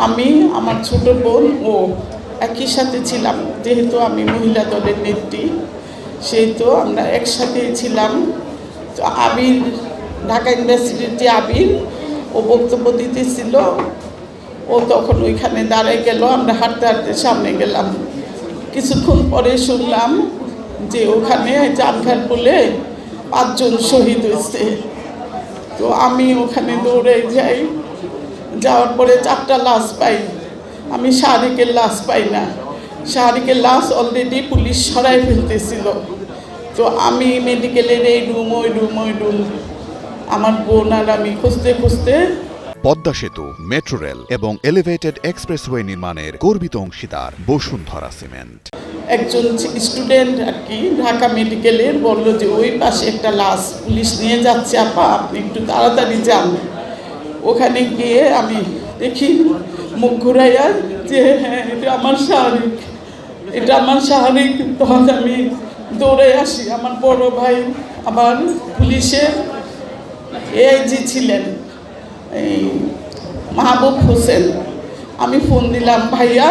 আমি, আমার ছোট বোন ও একই সাথে ছিলাম। যেহেতু আমি মহিলা দলের নেত্রী, সেহেতু আমরা একসাথেই ছিলাম। তো আবির, ঢাকা ইউনিভার্সিটির যে আবির, ও বক্তব্য দিতেছিল, ও তখন ওইখানে দাঁড়ায় গেল। আমরা হাঁটতে হাঁটতে সামনে গেলাম। কিছুক্ষণ পরে শুনলাম যে ওখানে জানঘাট বলে 5 জন শহীদ হয়েছে। তো আমি ওখানে দৌড়ে যাই। যাওয়ার পরে 4টা লাশ পাই। আমি শাহরিকের লাশ পাই না। শাহরিকের লাশ অলরেডি পুলিশ সরাই ফেলতেছিল। তো আমি মেডিকেলের এই রুম ওই রুম আমার বোন আর আমি খুঁজতে খুঁজতে পদ্মা সেতু, মেট্রো রেল এবং এলিভেটেড এক্সপ্রেসওয়ে নির্মাণের গর্বিত অংশীদার বসুন্ধরা সিমেন্ট। একজন স্টুডেন্ট আর কি ঢাকা মেডিকেলের বলল যে ওই পাশে একটা লাশ পুলিশ নিয়ে যাচ্ছে, আপা আপনি একটু তাড়াতাড়ি যান। ওখানে গিয়ে আমি দেখি মুখ ঘুরাইয়া যে হ্যাঁ এটা আমার শাহরিক, এটা আমার শাহরিক। তখন আমি দৌড়ে আসি। আমার বড় ভাই আমার পুলিশের এআইজি ছিলেন, এই মাহবুব হোসেন। আমি ফোন দিলাম, ভাইয়া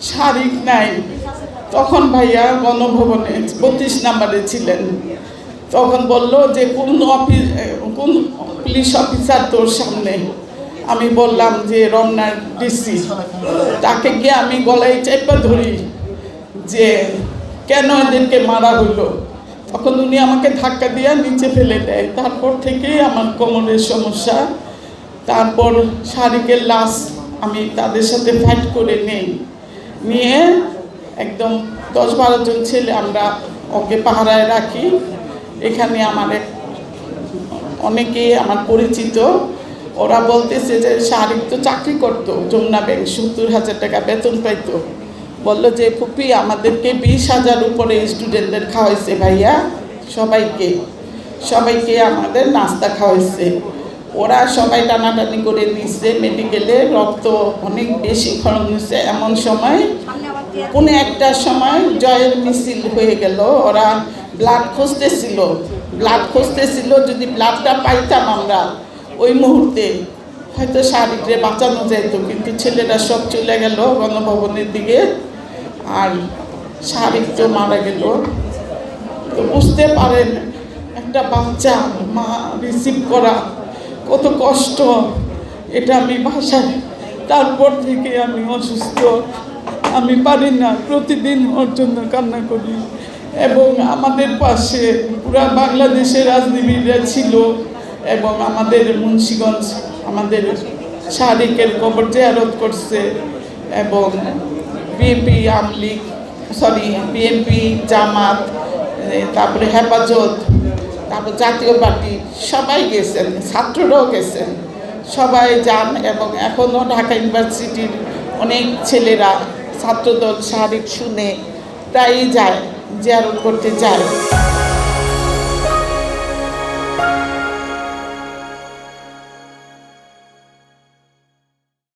শাহরিক নাই। তখন ভাইয়া গণভবনে 32 নম্বরে ছিলেন। তখন বলল যে কোন পুলিশ অফিসার তোর সামনে? আমি বললাম যে রমনার ডিসি। তাকে গিয়ে আমি গলায় চেপে ধরি যে কেন এদেরকে মারা হলো। তখন উনি আমাকে ধাক্কা দিয়ে নিচে ফেলে দেয়। তারপর থেকেই আমার কোমরের সমস্যা। তারপর শাহরিকের লাশ আমি তাদের সাথে ফাইট করে নিয়ে একদম 10-12 জন ছেলে আমরা ওকে পাহারায় রাখি। এখানে আমার অনেকেই আমার পরিচিত, ওরা বলতেছে যে শাহরিক তো চাকরি করতো যমুনা ব্যাংক, 70,000 টাকা বেতন পাইতো। বললো যে ফুপি আমাদেরকে 20,000 উপরে স্টুডেন্টদের খাওয়াইছে ভাইয়া, সবাইকে আমাদের নাস্তা খাওয়াইছে। ওরা সবাই টানাটানি করে নিচ্ছে মেডিকেলে, রক্ত অনেক বেশি খরচ নিচ্ছে। এমন সময় কোনো একটা সময় জয়ের মিছিল হয়ে গেল। ওরা ব্লাড খুঁজতেছিল। যদি ব্লাডটা পাইতাম আমরা ওই মুহূর্তে হয়তো শাহরিকরে বাঁচানো যেত, কিন্তু ছেলেরা সব চলে গেল গণভবনের দিকে, আর শাহরিক তো মারা গেল। তো বুঝতে পারেন একটা বাচ্চা মা রিসিভ করা কত কষ্ট, এটা আমি ভাষায়। তারপর থেকে আমি অসুস্থ, আমি পারি না, প্রতিদিন ওর জন্য কান্না করি। এবং আমাদের পাশে পুরা বাংলাদেশের রাজনীতিবিদরা ছিল, এবং আমাদের মুন্সিগঞ্জ আমাদের শাহরিকের কবর জিয়ারত করছে, এবং বিএনপি, জামাত, তারপরে হেফাজত, তারপর জাতীয় পার্টি সবাই গেছেন, ছাত্ররাও গেছেন, সবাই যান। এবং এখনও ঢাকা ইউনিভার্সিটির অনেক ছেলেরা ছাত্রদল শাহরিক শুনে প্রায়ই যায়, জিয়ারত করতে যায়।